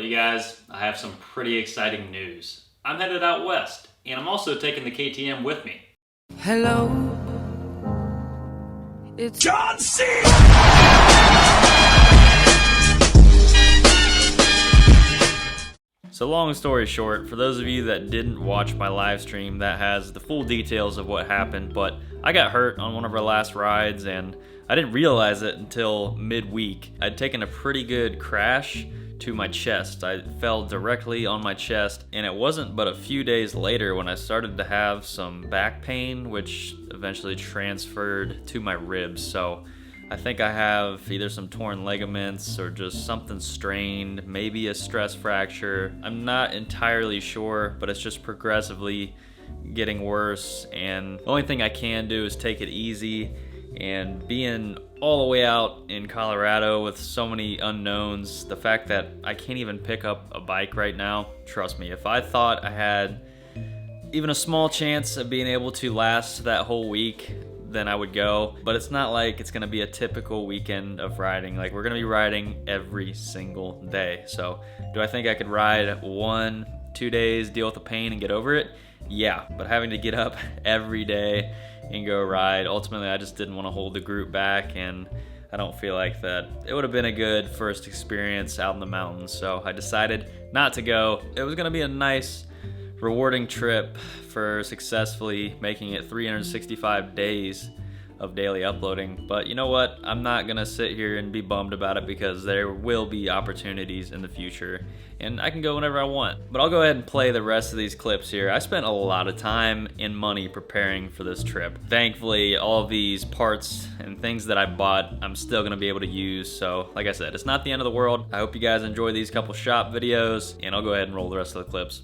Well, you guys, I have some pretty exciting news. I'm headed out west, and I'm also taking the KTM with me. Hello, it's John C. So long story short, for those of you that didn't watch my live stream, that has the full details of what happened, but I got hurt on one of our last rides and I didn't realize it until midweek. I'd taken a pretty good crash to my chest. I fell directly on my chest, and it wasn't but a few days later when I started to have some back pain, which eventually transferred to my ribs. So I think I have either some torn ligaments or just something strained, maybe a stress fracture. I'm not entirely sure, but it's just progressively getting worse, and the only thing I can do is take it easy. And being all the way out in Colorado with so many unknowns, the fact that I can't even pick up a bike right now, trust me, if I thought I had even a small chance of being able to last that whole week, then I would go. But it's not like it's gonna be a typical weekend of riding. Like, we're gonna be riding every single day. So do I think I could ride 1-2 days, deal with the pain and get over it? Yeah, but having to get up every day and go ride, ultimately I just didn't want to hold the group back, and I don't feel like that it would have been a good first experience out in the mountains. So I decided not to go. It was gonna be a nice, rewarding trip for successfully making it 365 days of daily uploading. But you know what? I'm not gonna sit here and be bummed about it, because there will be opportunities in the future and I can go whenever I want. But I'll go ahead and play the rest of these clips here. I spent a lot of time and money preparing for this trip. Thankfully, all of these parts and things that I bought, I'm still gonna be able to use. So like I said, it's not the end of the world. I hope you guys enjoy these couple shop videos, and I'll go ahead and roll the rest of the clips.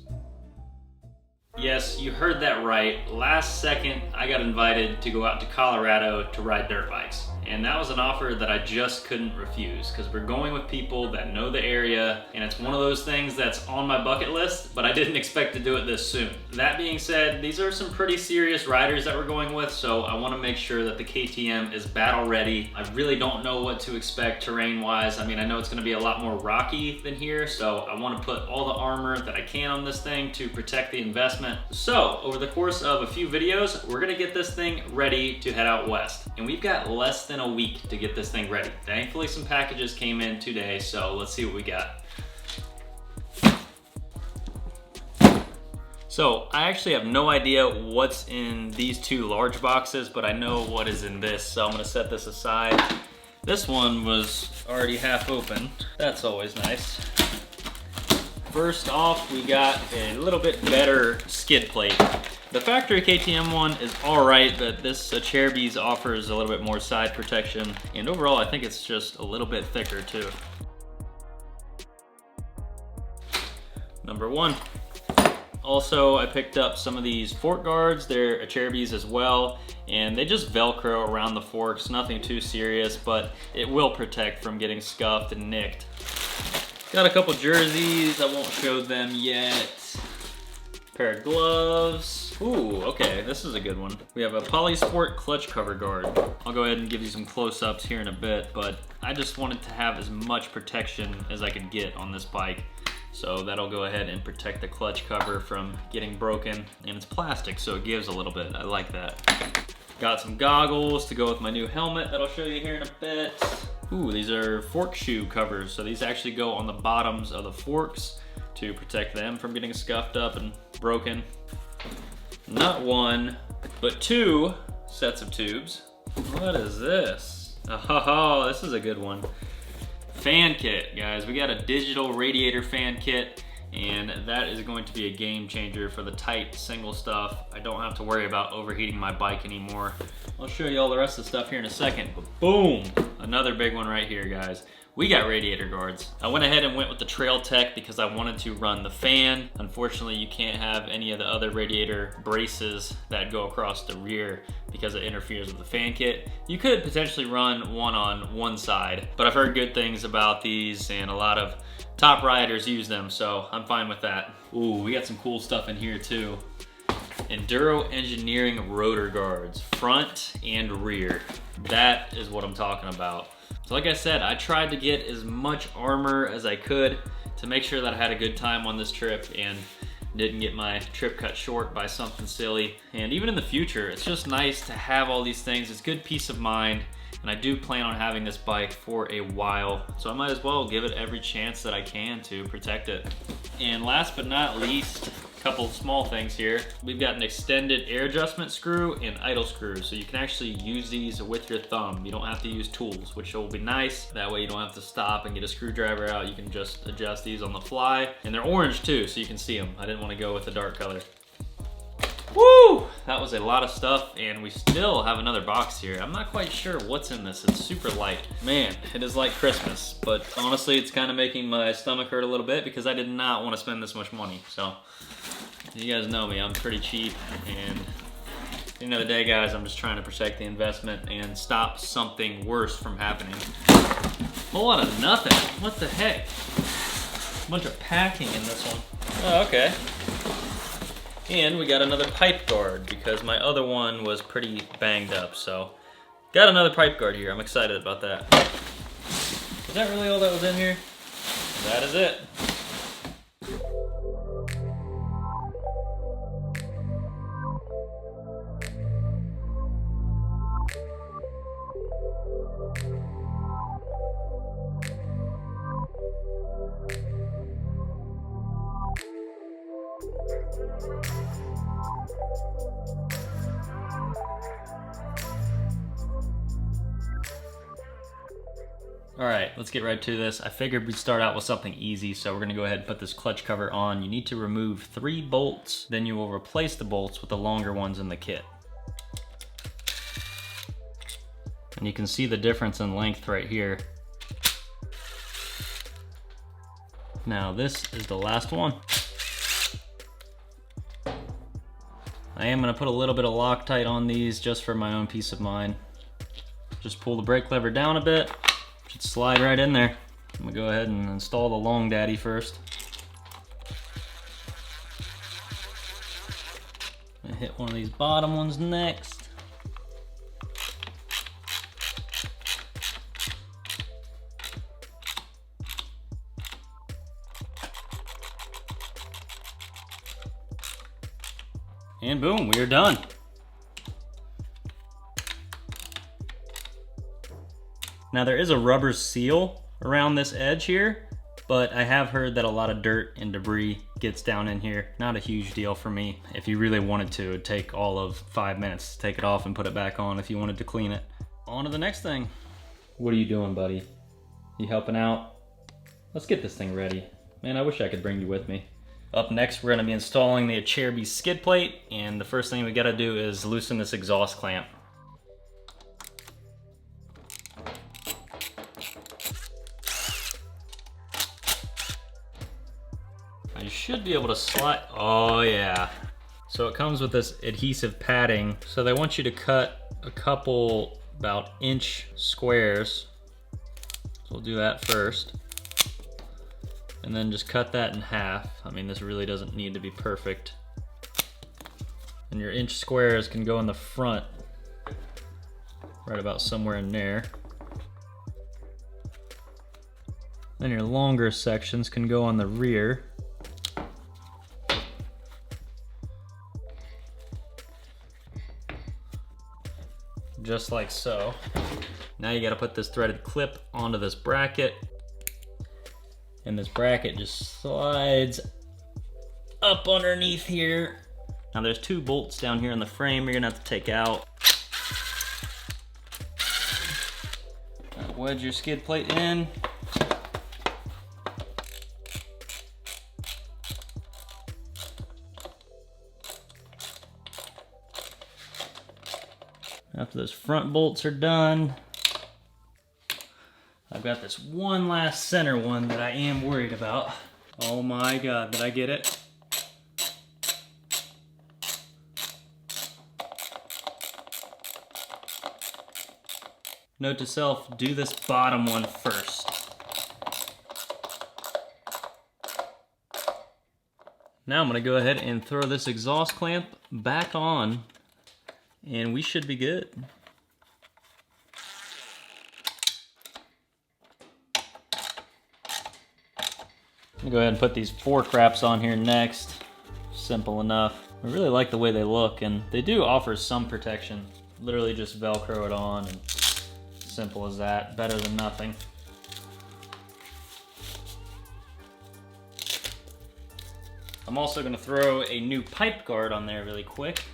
Yes, you heard that right. Last second, I got invited to go out to Colorado to ride dirt bikes. And that was an offer that I just couldn't refuse, because we're going with people that know the area, and it's one of those things that's on my bucket list, but I didn't expect to do it this soon. That being said, these are some pretty serious riders that we're going with, so I want to make sure that the KTM is battle ready. I really don't know what to expect terrain-wise. I mean, I know it's going to be a lot more rocky than here, so I want to put all the armor that I can on this thing to protect the investment. So, over the course of a few videos, we're going to get this thing ready to head out west. And we've got less than a week to get this thing ready. Thankfully, some packages came in today, so let's see what we got. So I actually have no idea what's in these two large boxes, but I know what is in this, so I'm gonna set this aside. This one was already half open. That's always nice. First off, we got a little bit better skid plate. The factory KTM one is all right, but this Acerbis offers a little bit more side protection, and overall I think it's just a little bit thicker too. Number one. Also, I picked up some of these fork guards. They're Acerbis as well, and they just Velcro around the forks. Nothing too serious, but it will protect from getting scuffed and nicked. Got a couple jerseys. I won't show them yet. Pair of gloves. Ooh, okay, this is a good one. We have a Polysport clutch cover guard. I'll go ahead and give you some close-ups here in a bit, but I just wanted to have as much protection as I could get on this bike. So that'll go ahead and protect the clutch cover from getting broken. And it's plastic, so it gives a little bit. I like that. Got some goggles to go with my new helmet that I'll show you here in a bit. Ooh, these are fork shoe covers. So these actually go on the bottoms of the forks to protect them from getting scuffed up and broken. Not one, but two sets of tubes. What is this? Oh, this is a good one. Fan kit, guys. We got a digital radiator fan kit, and that is going to be a game changer for the tight single stuff. I don't have to worry about overheating my bike anymore. I'll show you all the rest of the stuff here in a second, but boom, another big one right here, guys. We got radiator guards. I went ahead and went with the Trail Tech because I wanted to run the fan. Unfortunately, you can't have any of the other radiator braces that go across the rear because it interferes with the fan kit. You could potentially run one on one side, but I've heard good things about these and a lot of top riders use them, so I'm fine with that. Ooh, we got some cool stuff in here too. Enduro Engineering rotor guards, front and rear. That is what I'm talking about. So like I said, I tried to get as much armor as I could to make sure that I had a good time on this trip and didn't get my trip cut short by something silly. And even in the future, it's just nice to have all these things. It's good peace of mind. And I do plan on having this bike for a while, so I might as well give it every chance that I can to protect it. And last but not least, a couple of small things here. We've got an extended air adjustment screw and idle screw, so you can actually use these with your thumb. You don't have to use tools, which will be nice. That way you don't have to stop and get a screwdriver out. You can just adjust these on the fly. And they're orange too, so you can see them. I didn't want to go with the dark color. Woo! That was a lot of stuff, and we still have another box here. I'm not quite sure what's in this. It's super light. Man, it is like Christmas, but honestly, it's kind of making my stomach hurt a little bit because I did not want to spend this much money. So, you guys know me, I'm pretty cheap, and at the end of the day, guys, I'm just trying to protect the investment and stop something worse from happening. A whole lot of nothing. What the heck? A bunch of packing in this one. Oh, okay. And we got another pipe guard because my other one was pretty banged up, so got another pipe guard here. I'm excited about that. Is that really all that was in here? That is it. All right, let's get right to this. I figured we'd start out with something easy, so we're gonna go ahead and put this clutch cover on. You need to remove 3 bolts, then you will replace the bolts with the longer ones in the kit. And you can see the difference in length right here. Now this is the last one. I am gonna put a little bit of Loctite on these just for my own peace of mind. Just pull the brake lever down a bit. Should slide right in there. I'm gonna go ahead and install the Long Daddy first. And hit one of these bottom ones next. And boom, we are done. Now there is a rubber seal around this edge here, but I have heard that a lot of dirt and debris gets down in here. Not a huge deal for me. If you really wanted to, it'd take all of 5 minutes to take it off and put it back on if you wanted to clean it. On to the next thing. What are you doing, buddy? You helping out? Let's get this thing ready. Man, I wish I could bring you with me. Up next, we're gonna be installing the Acerbi skid plate, and the first thing we gotta do is loosen this exhaust clamp. You should be able to slide, oh yeah. So it comes with this adhesive padding. So they want you to cut a couple about inch squares. So we'll do that first. And then just cut that in half. I mean, this really doesn't need to be perfect. And your inch squares can go in the front, right about somewhere in there. Then your longer sections can go on the rear. Just like so. Now you gotta put this threaded clip onto this bracket, and this bracket just slides up underneath here. Now there's 2 bolts down here in the frame you're gonna have to take out. Wedge your skid plate in. After those front bolts are done, I've got this one last center one that I am worried about. Oh my God, did I get it? Note to self, do this bottom one first. Now I'm gonna go ahead and throw this exhaust clamp back on, and we should be good. gonna go ahead and put these fork wraps on here next. Simple enough. I really like the way they look, and they do offer some protection. Literally just Velcro it on, and simple as that. Better than nothing. I'm also gonna throw a new pipe guard on there really quick.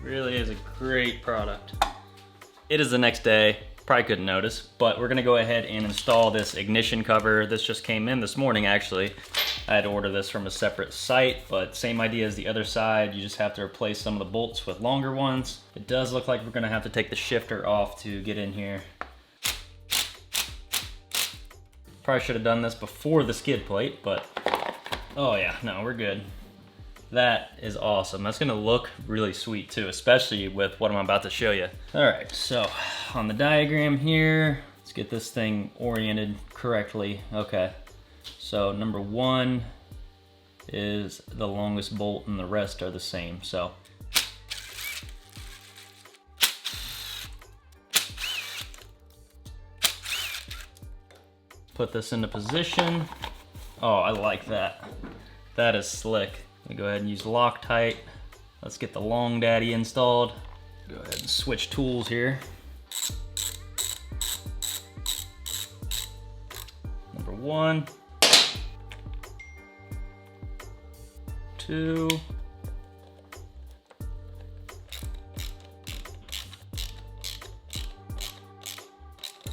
Really is a great product. It is the next day. Probably couldn't notice, but we're gonna go ahead and install this ignition cover. This just came in this morning, actually. I had to order this from a separate site, but same idea as the other side. You just have to replace some of the bolts with longer ones. It does look like we're gonna have to take the shifter off to get in here. Probably should have done this before the skid plate, but oh yeah, no, we're good. That is awesome. That's gonna look really sweet too, especially with what I'm about to show you. All right, so on the diagram here, let's get this thing oriented correctly. Okay, so number 1 is the longest bolt and the rest are the same, so. Put this into position. Oh, I like that. That is slick. Go ahead and use Loctite. Let's get the Long Daddy installed. Go ahead and switch tools here. Number 1, 2,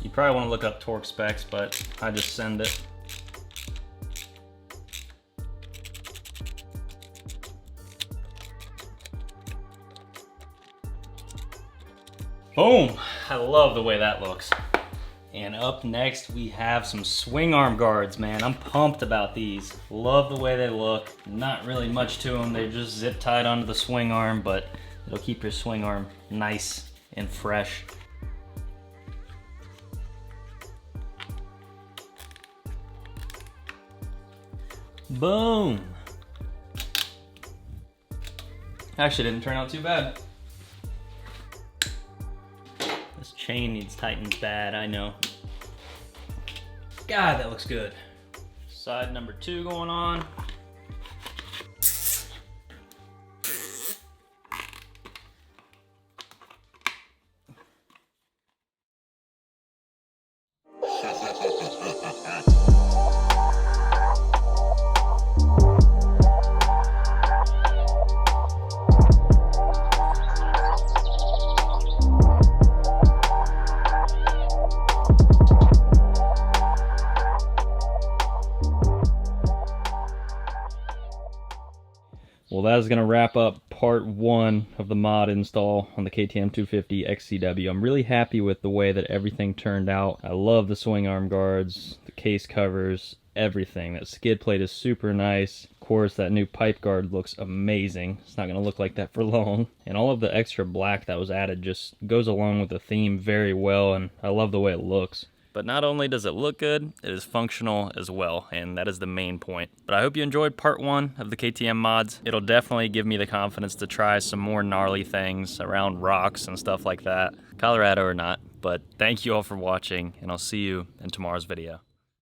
you probably want to look up torque specs, but I just send it. Boom! I love the way that looks. And up next we have some swing arm guards, man. I'm pumped about these. Love the way they look. Not really much to them. They're just zip tied onto the swing arm, but it'll keep your swing arm nice and fresh. Boom! Actually didn't turn out too bad. This chain needs tightened bad, I know. God, that looks good. Side number 2 going on. Well, that is going to wrap up part 1 of the mod install on the KTM 250 XCW. I'm really happy with the way that everything turned out. I love the swing arm guards, the case covers, everything. That skid plate is super nice. Of course, that new pipe guard looks amazing. It's not going to look like that for long. And all of the extra black that was added just goes along with the theme very well, and I love the way it looks. But not only does it look good, it is functional as well, and that is the main point. But I hope you enjoyed part 1 of the KTM mods. It'll definitely give me the confidence to try some more gnarly things around rocks and stuff like that, Colorado or not. But thank you all for watching, and I'll see you in tomorrow's video.